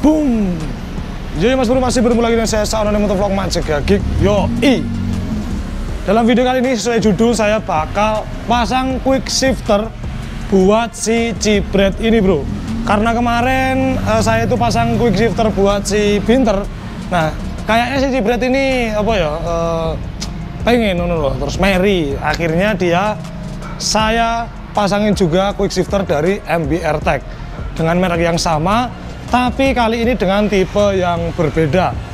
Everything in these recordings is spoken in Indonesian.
Boom. Jadi Mas Bro masih bertemu lagi dengan saya Saono Motovlog Majaga Geek. Yoi. Dalam video kali ini sesuai judul saya bakal pasang quick shifter buat si Cibret ini bro. Karena kemarin saya itu pasang quick shifter buat si Binter. Nah kayaknya si Cibret ini apa ya pengen loh, terus Mary. Akhirnya saya pasangin juga quick shifter dari MBR Tech dengan merek yang sama, tapi kali ini dengan tipe yang berbeda.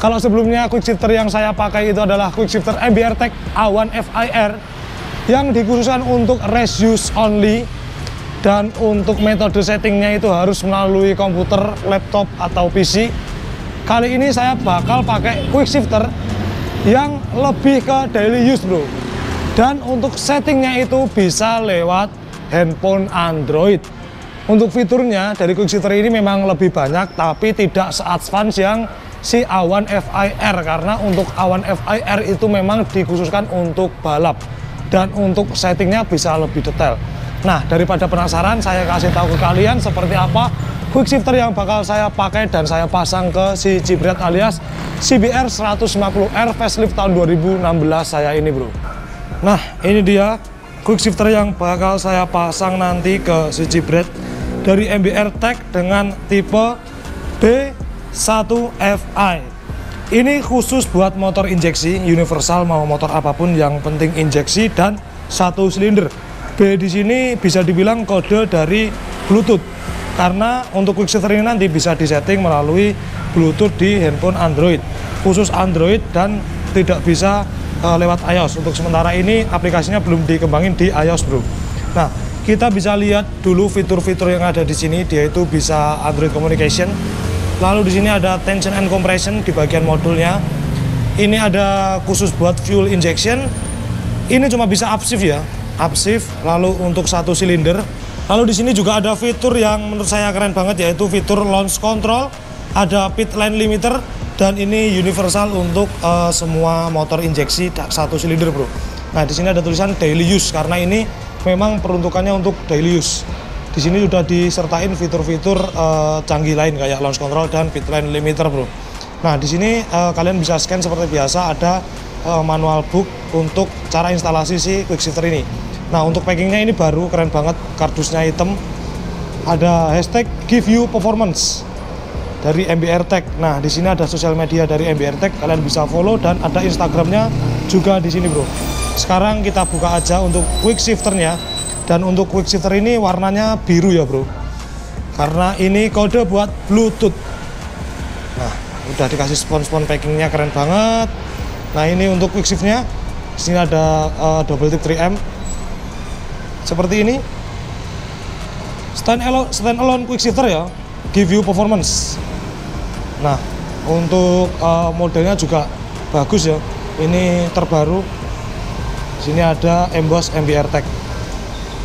Kalau sebelumnya quick shifter yang saya pakai itu adalah quick shifter MBR Tech A1 FIR yang dikhususkan untuk race use only, dan untuk metode settingnya itu harus melalui komputer, laptop, atau PC. Kali ini saya bakal pakai quick shifter yang lebih ke daily use bro, dan untuk settingnya itu bisa lewat handphone Android. Untuk fiturnya dari quick shifter ini memang lebih banyak, tapi tidak se-advance yang si A1 FIR, karena untuk A1 FIR itu memang dikhususkan untuk balap dan untuk settingnya bisa lebih detail. Nah daripada penasaran, saya kasih tahu ke kalian seperti apa quick shifter yang bakal saya pakai dan saya pasang ke si Cibret alias CBR 150R facelift tahun 2016 saya ini bro. Nah ini dia quick shifter yang bakal saya pasang nanti ke si Cibret dari MBR Tech dengan tipe B1FI. Ini khusus buat motor injeksi, universal mau motor apapun yang penting injeksi dan satu silinder. B di sini bisa dibilang kode dari Bluetooth, karena untuk quick shifter ini nanti bisa disetting melalui Bluetooth di handphone Android, khusus Android dan tidak bisa lewat iOS. Untuk sementara ini aplikasinya belum dikembangin di iOS bro. Nah kita bisa lihat dulu fitur-fitur yang ada di sini, dia itu bisa Android Communication. Lalu di sini ada tension and compression di bagian modulnya. Ini ada khusus buat fuel injection. Ini cuma bisa upshift ya, upshift. Lalu untuk satu silinder. Lalu di sini juga ada fitur yang menurut saya keren banget, yaitu fitur launch control. Ada pit lane limiter, dan ini universal untuk semua motor injeksi satu silinder bro. Nah di sini ada tulisan daily use karena ini memang peruntukannya untuk daily use. Di sini sudah disertain fitur-fitur canggih lain kayak launch control dan pit lane limiter bro. Nah di sini kalian bisa scan seperti biasa, ada manual book untuk cara instalasi si quick shifter ini. Nah untuk packingnya ini baru, keren banget, kardusnya hitam. Ada hashtag give you performance dari MBR Tech. Nah di sini ada sosial media dari MBR Tech, kalian bisa follow, dan ada Instagramnya juga di sini bro. Sekarang kita buka aja untuk quick shifternya, dan untuk quick shifter ini warnanya biru ya bro, karena ini kode buat Bluetooth. Nah udah dikasih spons-spons packingnya, keren banget. Nah ini untuk quick shiftnya, di sini ada double tip 3M seperti ini, stand alone quick shifter ya, give you performance. Nah untuk modelnya juga bagus ya, ini terbaru. Sini ada emboss MBR Tech.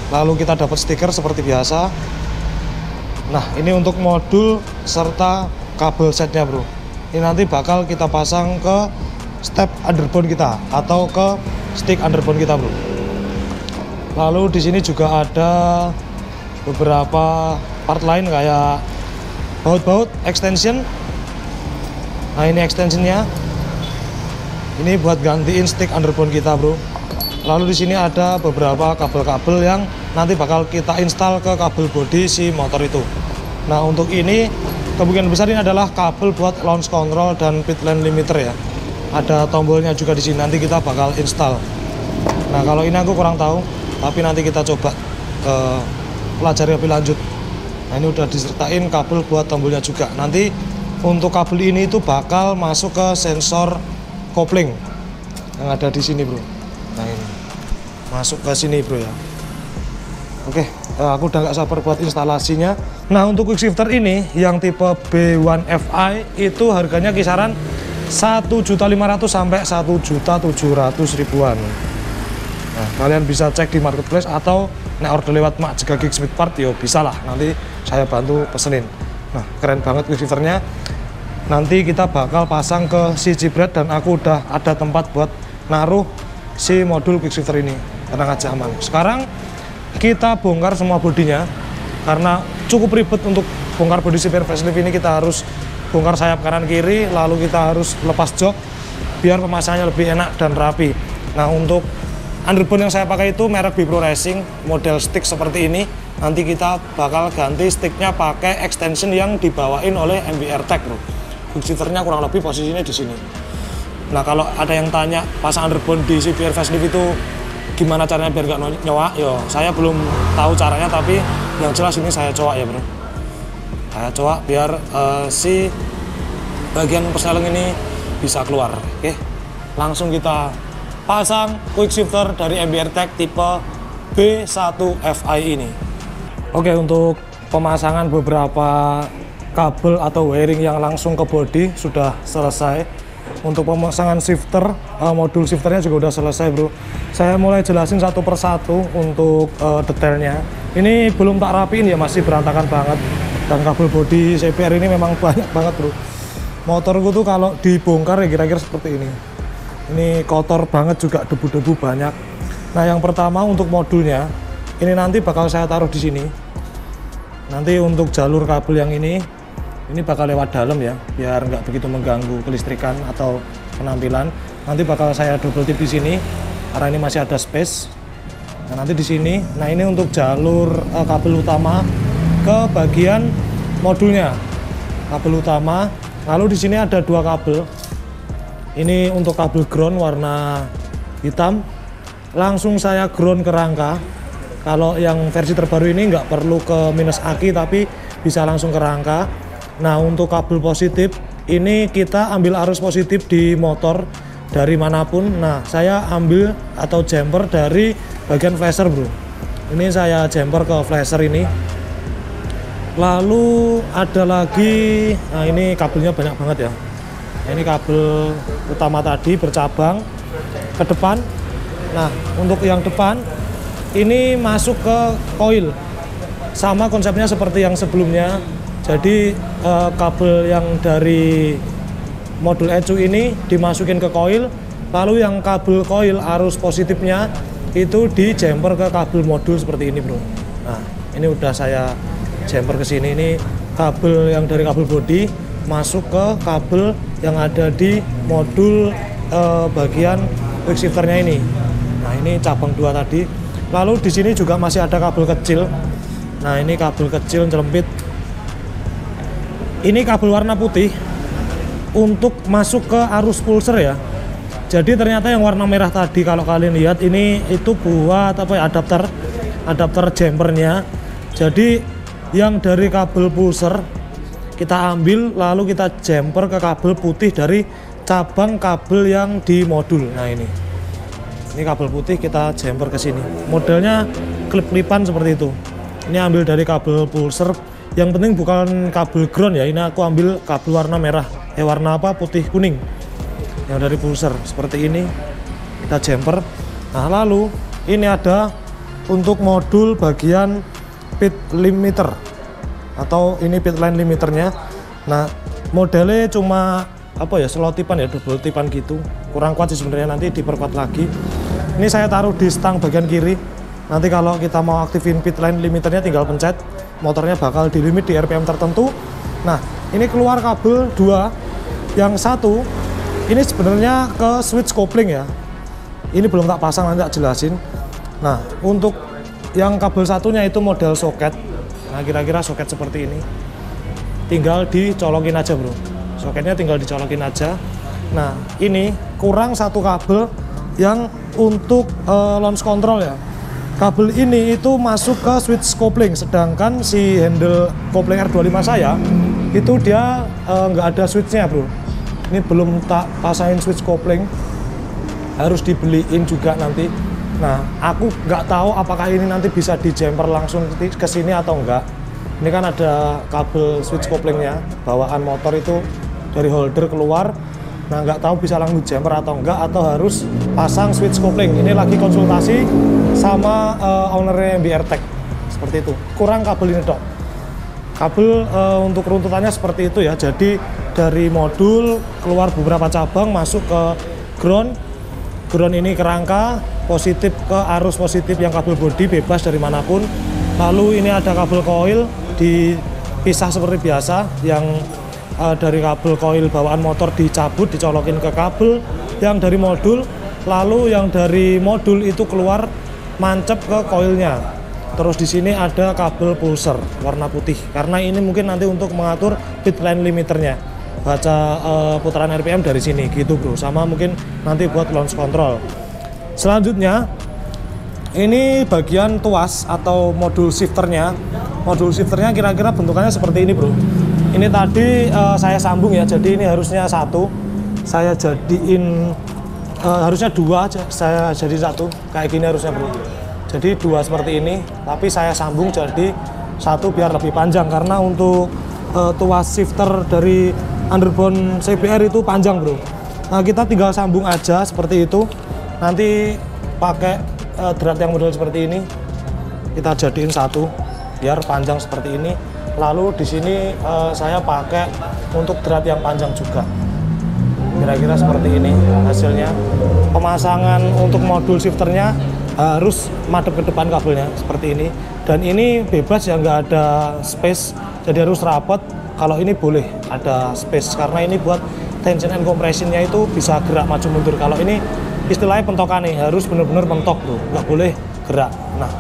Lalu kita dapat stiker seperti biasa. Nah ini untuk modul serta kabel setnya bro. Ini nanti bakal kita pasang ke step underbone kita atau ke stick underbone kita bro. Lalu di sini juga ada beberapa part lain kayak baut-baut extension. Nah ini extensionnya, ini buat gantiin stick underbone kita bro. Lalu di sini ada beberapa kabel-kabel yang nanti bakal kita install ke kabel bodi si motor itu. Nah untuk ini kemungkinan besar ini adalah kabel buat launch control dan pit lane limiter ya. Ada tombolnya juga di sini, nanti kita bakal install. Nah kalau ini aku kurang tahu, tapi nanti kita coba pelajari lebih lanjut. Nah ini udah disertain kabel buat tombolnya juga. Nanti untuk kabel ini itu bakal masuk ke sensor kopling yang ada di sini bro. Nah ini masuk ke sini bro ya. Oke, aku udah nggak sabar buat instalasinya. Nah untuk quick shifter ini yang tipe B1FI itu harganya kisaran 1.500.000 sampai 1.700.000-an. Nah kalian bisa cek di marketplace atau nek order lewat Majaga Geek Smith Part yo bisa lah, nanti saya bantu pesenin. Nah keren banget quick shifternya. Nanti kita bakal pasang ke si Cibret, dan aku udah ada tempat buat naruh si modul quick shifter ini, tenang aja, aman. Sekarang kita bongkar semua bodinya karena cukup ribet untuk bongkar bodi CBR facelift ini kita harus bongkar sayap kanan kiri, lalu kita harus lepas jok biar pemasangannya lebih enak dan rapi. Nah, untuk underbone yang saya pakai itu merek Bipro Racing, model stick seperti ini. Nanti kita bakal ganti sticknya pakai extension yang dibawain oleh MBR Tech, bro. Hook shifternya kurang lebih posisinya di sini. Nah, kalau ada yang tanya pasang underbone di CBR facelift itu gimana caranya biar nggak nyoak, yo saya belum tahu caranya, tapi yang jelas ini saya coak ya, bro. Saya coak biar si bagian persneling ini bisa keluar. Oke, langsung kita pasang quick shifter dari MBR Tech tipe B1FI ini. Oke, untuk pemasangan beberapa kabel atau wiring yang langsung ke bodi sudah selesai. Untuk pemasangan shifter, modul shifternya juga udah selesai, bro. Saya mulai jelasin satu persatu untuk detailnya. Ini belum tak rapiin ya, masih berantakan banget. Dan kabel bodi CBR ini memang banyak banget, bro. Motorku tuh kalau dibongkar ya kira-kira seperti ini. Ini kotor banget juga, debu-debu banyak. Nah, yang pertama untuk modulnya, ini nanti bakal saya taruh di sini. Nanti untuk jalur kabel yang ini bakal lewat dalam ya, biar nggak begitu mengganggu kelistrikan atau penampilan. Nanti bakal saya double tip di sini, karena ini masih ada space. Nah, nanti di sini, nah ini untuk jalur kabel utama ke bagian modulnya, kabel utama. Lalu di sini ada dua kabel. Ini untuk kabel ground warna hitam, langsung saya ground ke rangka. Kalau yang versi terbaru ini nggak perlu ke minus aki, tapi bisa langsung ke rangka. Nah, untuk kabel positif ini kita ambil arus positif di motor dari manapun. Nah, saya ambil atau jumper dari bagian flasher, bro. Ini saya jumper ke flasher ini. Lalu ada lagi, nah ini kabelnya banyak banget ya. Nah, ini kabel utama tadi bercabang ke depan. Nah, untuk yang depan ini masuk ke coil. Sama konsepnya seperti yang sebelumnya. Jadi kabel yang dari modul ECU ini dimasukin ke coil, lalu yang kabel coil arus positifnya itu di jumper ke kabel modul seperti ini, bro. Nah, ini udah saya jumper ke sini. Ini kabel yang dari kabel bodi masuk ke kabel yang ada di modul bagian quick shifternya ini. Nah, ini cabang 2 tadi. Lalu di sini juga masih ada kabel kecil. Nah, ini kabel kecil nyelempit. Ini kabel warna putih untuk masuk ke arus pulser ya. Jadi ternyata yang warna merah tadi kalau kalian lihat ini itu buat apa ya, adapter jumpernya. Jadi yang dari kabel pulser kita ambil lalu kita jumper ke kabel putih dari cabang kabel yang di modul. Nah, ini kabel putih kita jumper ke sini. Modelnya klip-klipan seperti itu. Ini ambil dari kabel pulser. Yang penting bukan kabel ground ya. Ini aku ambil kabel warna merah. Warna apa? Putih kuning. Yang dari pulser seperti ini kita jumper. Nah, lalu ini ada untuk modul bagian pit limiter atau ini pit line limiternya. Nah, modelnya cuma apa ya, selotipan ya, double tipan gitu. Kurang kuat sih sebenarnya, nanti diperkuat lagi. Ini saya taruh di stang bagian kiri. Nanti kalau kita mau aktifin pit line limiternya tinggal pencet, motornya bakal dilimit di RPM tertentu. Nah, ini keluar kabel 2. Yang satu ini sebenarnya ke switch kopling ya. Ini belum tak pasang, nanti tak jelasin. Nah, untuk yang kabel satunya itu model soket. Nah, kira-kira soket seperti ini. Tinggal dicolokin aja, bro. Soketnya tinggal dicolokin aja. Nah, ini kurang satu kabel yang untuk launch control ya. Kabel ini itu masuk ke switch kopling, sedangkan si handle kopling R25 saya itu dia nggak ada switchnya, bro. Ini belum tak pasangin switch kopling, harus dibeliin juga nanti. Nah, aku nggak tahu apakah ini nanti bisa di jumper langsung ke sini atau enggak. Ini kan ada kabel switch koplingnya, bawaan motor itu dari holder keluar. Nah, nggak tahu bisa langsung jumper atau enggak, atau harus pasang switch kopling. Ini lagi konsultasi sama owner MBR Tech, seperti itu. Kurang kabel ini dok. Kabel untuk runtutannya seperti itu ya. Jadi dari modul keluar beberapa cabang masuk ke ground. Ground ini ke rangka, positif ke arus positif yang kabel bodi bebas dari manapun. Lalu ini ada kabel coil di pisah seperti biasa, yang dari kabel koil bawaan motor dicabut, dicolokin ke kabel yang dari modul, lalu yang dari modul itu keluar mancep ke koilnya. Terus di sini ada kabel pulser warna putih, karena ini mungkin nanti untuk mengatur pit lane limiternya, baca putaran RPM dari sini gitu bro, sama mungkin nanti buat launch control. Selanjutnya ini bagian tuas atau modul shifternya. Modul shifternya kira-kira bentukannya seperti ini bro. Ini tadi saya sambung ya, jadi ini harusnya satu, saya jadiin harusnya dua, saya jadi satu, kayak gini harusnya bro. Jadi dua seperti ini, tapi saya sambung jadi satu biar lebih panjang, karena untuk tuas shifter dari underbone CBR itu panjang bro. Nah kita tinggal sambung aja seperti itu, nanti pakai drat yang model seperti ini, kita jadiin satu biar panjang seperti ini. Lalu di sini saya pakai untuk drat yang panjang juga, kira-kira seperti ini hasilnya. Pemasangan untuk modul shifternya harus madep ke depan kabelnya seperti ini, dan ini bebas ya, nggak ada space, jadi harus rapat. Kalau ini boleh ada space, karena ini buat tension and compressionnya itu bisa gerak maju mundur. Kalau ini istilahnya pentokan nih, harus benar-benar mentok bro, nggak boleh gerak. Nah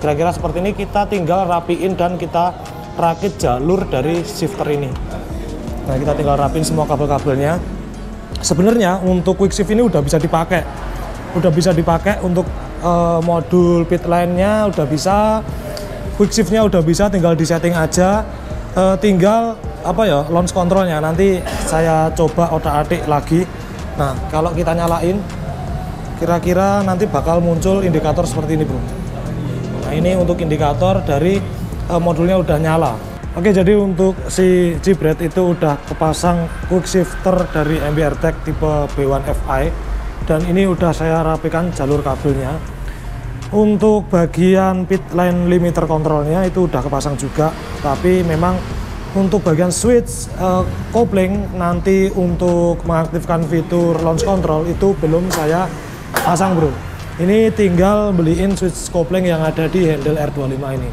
kira-kira seperti ini, kita tinggal rapiin dan kita rakit jalur dari shifter ini. Nah kita tinggal rapiin semua kabel-kabelnya. Sebenarnya untuk quick shift ini udah bisa dipakai untuk modul pit line-nya udah bisa, quick shift-nya udah bisa, tinggal disetting aja. Tinggal apa ya, launch controlnya nanti saya coba otak-atik lagi. Nah kalau kita nyalain, kira-kira nanti bakal muncul indikator seperti ini bro. Nah ini untuk indikator dari modulnya udah nyala. Oke, jadi untuk si Jibret itu udah kepasang quick shifter dari MBR Tech tipe B1 FI, dan ini udah saya rapikan jalur kabelnya. Untuk bagian pit line limiter controlnya itu udah kepasang juga, tapi memang untuk bagian switch kopling nanti untuk mengaktifkan fitur launch control itu belum saya pasang bro. Ini tinggal beliin switch kopling yang ada di handle R25 ini.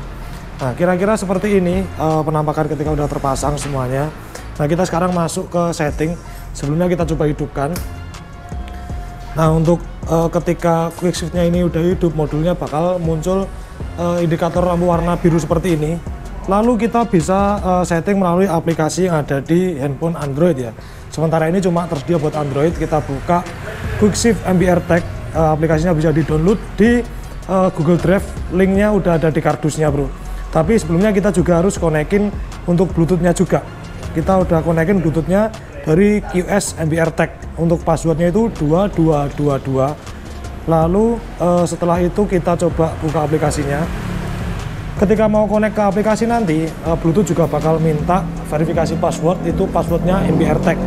Nah kira-kira seperti ini penampakan ketika udah terpasang semuanya. Nah kita sekarang masuk ke setting. Sebelumnya kita coba hidupkan. Nah untuk ketika quick shift-nya ini udah hidup, modulnya bakal muncul indikator lampu warna biru seperti ini. Lalu kita bisa setting melalui aplikasi yang ada di handphone Android ya. Sementara ini cuma tersedia buat Android. Kita buka quick shift MBR Tech, aplikasinya bisa di-download di Google Drive, linknya udah ada di kardusnya bro. Tapi sebelumnya kita juga harus konekin untuk Bluetooth-nya juga. Kita udah konekin Bluetooth-nya dari QS MBR Tech. Untuk passwordnya itu 2222. Lalu setelah itu kita coba buka aplikasinya. Ketika mau connect ke aplikasi nanti, Bluetooth juga bakal minta verifikasi password, itu passwordnya MBR Tech.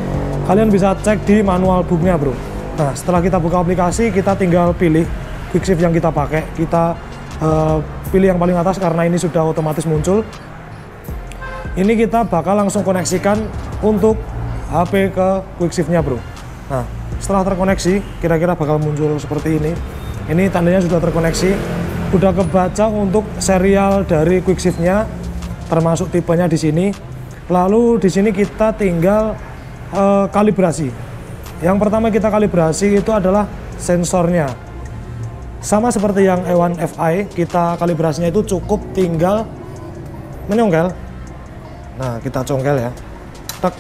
Kalian bisa cek di manual booknya bro. Nah setelah kita buka aplikasi, kita tinggal pilih quick shift yang kita pakai. Kita pilih yang paling atas karena ini sudah otomatis muncul. Ini kita bakal langsung koneksikan untuk HP ke quick shift-nya bro. Nah setelah terkoneksi, kira-kira bakal muncul seperti ini. Ini tandanya sudah terkoneksi, udah kebaca untuk serial dari quick shift-nya, termasuk tipenya di sini. Lalu di sini kita tinggal kalibrasi. Yang pertama kita kalibrasi itu adalah sensornya. Sama seperti yang E1 FI, kita kalibrasinya itu cukup tinggal menyongkel. Nah kita congkel ya, tek,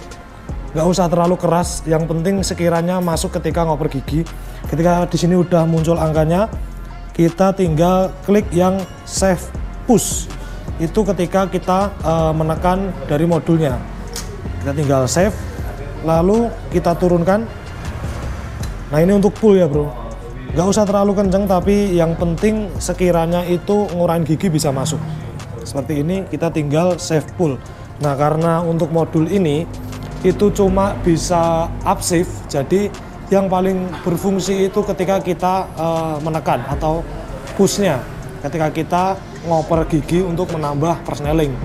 nggak usah terlalu keras, yang penting sekiranya masuk ketika ngoper gigi. Ketika di sini udah muncul angkanya, kita tinggal klik yang save push. Itu ketika kita menekan dari modulnya, kita tinggal save, lalu kita turunkan. Nah ini untuk pull ya bro, nggak usah terlalu kenceng, tapi yang penting sekiranya itu ngurangin gigi bisa masuk. Seperti ini, kita tinggal save pull. Nah karena untuk modul ini itu cuma bisa up shift, jadi yang paling berfungsi itu ketika kita menekan atau pushnya, ketika kita ngoper gigi untuk menambah persneling.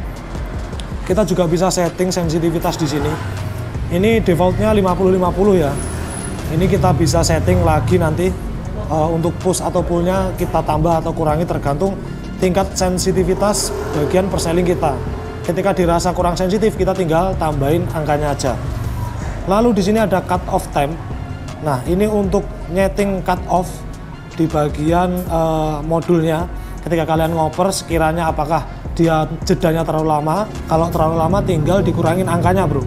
Kita juga bisa setting sensitivitas di sini. Ini defaultnya 50-50 ya. Ini kita bisa setting lagi nanti untuk push atau pullnya kita tambah atau kurangi tergantung tingkat sensitivitas bagian persneling kita. ketika dirasa kurang sensitif kita tinggal tambahin angkanya aja. Lalu di sini ada cut off time. Nah, ini untuk nyeting cut off di bagian modulnya. Ketika kalian ngoper sekiranya apakah dia jedanya terlalu lama. Kalau terlalu lama tinggal dikurangin angkanya, bro.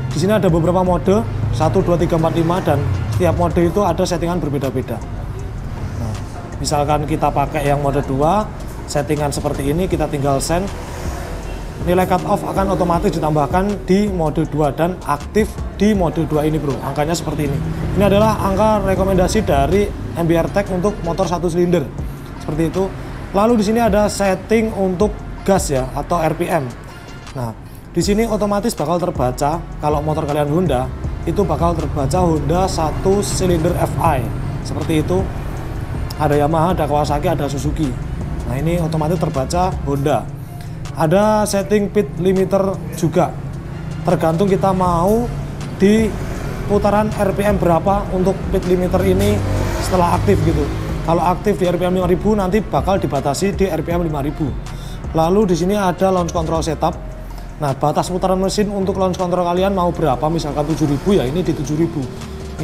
Di sini ada beberapa mode 1, 2, 3, 4, 5 dan setiap mode itu ada settingan berbeda-beda. Nah, misalkan kita pakai yang mode 2, settingan seperti ini, kita tinggal send. Nilai cut off akan otomatis ditambahkan di mode 2 dan aktif di mode 2 ini, bro. Angkanya seperti ini. Ini adalah angka rekomendasi dari MBR Tech untuk motor 1 silinder. Seperti itu. Lalu di sini ada setting untuk gas ya atau RPM. Nah, di sini otomatis bakal terbaca kalau motor kalian Honda itu bakal terbaca Honda 1 silinder FI. Seperti itu. Ada Yamaha, ada Kawasaki, ada Suzuki. Nah, ini otomatis terbaca Honda. Ada setting pit limiter juga, tergantung kita mau di putaran RPM berapa untuk pit limiter ini setelah aktif gitu. Kalau aktif di RPM 5000 nanti bakal dibatasi di RPM 5000. Lalu di sini ada launch control setup. Nah, batas putaran mesin untuk launch control kalian mau berapa, misalkan 7000 ya ini di 7000.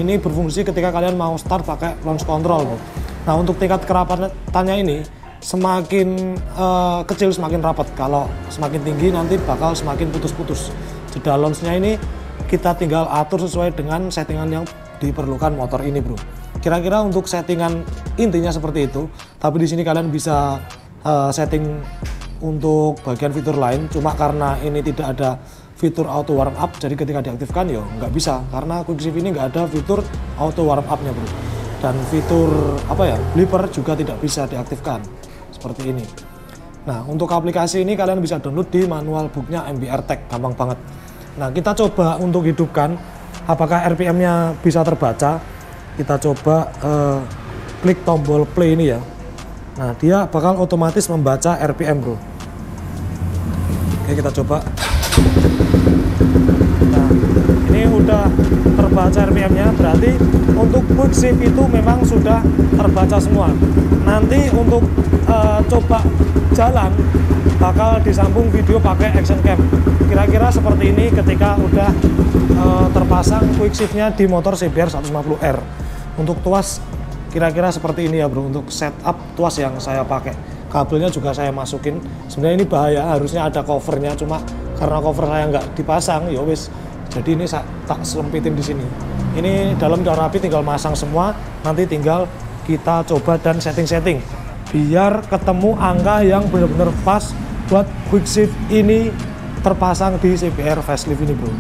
Ini berfungsi ketika kalian mau start pakai launch control. Nah, untuk tingkat kerapatannya ini semakin kecil semakin rapat. Kalau semakin tinggi nanti bakal semakin putus-putus. Jeda launchnya ini kita tinggal atur sesuai dengan settingan yang diperlukan motor ini, bro. Kira-kira untuk settingan intinya seperti itu. Tapi di sini kalian bisa setting untuk bagian fitur lain. Cuma karena ini tidak ada fitur auto warm up, jadi ketika diaktifkan ya nggak bisa. Karena Quick-Shift ini nggak ada fitur auto warm up-nya, bro. Dan fitur bleeper juga tidak bisa diaktifkan seperti ini. Nah, untuk aplikasi ini kalian bisa download di manual booknya MBR Tech, gampang banget. Nah, kita coba untuk hidupkan apakah RPM-nya bisa terbaca. Kita coba klik tombol play ini ya. Nah, dia bakal otomatis membaca RPM, bro. Oke, kita coba. Nah, ini udah terbaca RPM-nya, berarti untuk Quick-Shift itu memang sudah terbaca semua. Nanti untuk coba jalan bakal disambung video pakai action cam. Kira-kira seperti ini ketika udah terpasang Quick-Shift-nya di motor CBR 150R. Untuk tuas kira-kira seperti ini ya, bro. Untuk setup tuas yang saya pakai, kabelnya juga saya masukin. Sebenarnya ini bahaya, harusnya ada covernya, cuma karena cover saya nggak dipasang, ya wis. Jadi ini saya tak selempitin di sini. Ini dalam udah rapi, tinggal masang semua. Nanti tinggal kita coba dan setting-setting biar ketemu angka yang benar-benar pas buat Quick-Shift ini terpasang di CBR facelift ini, bro.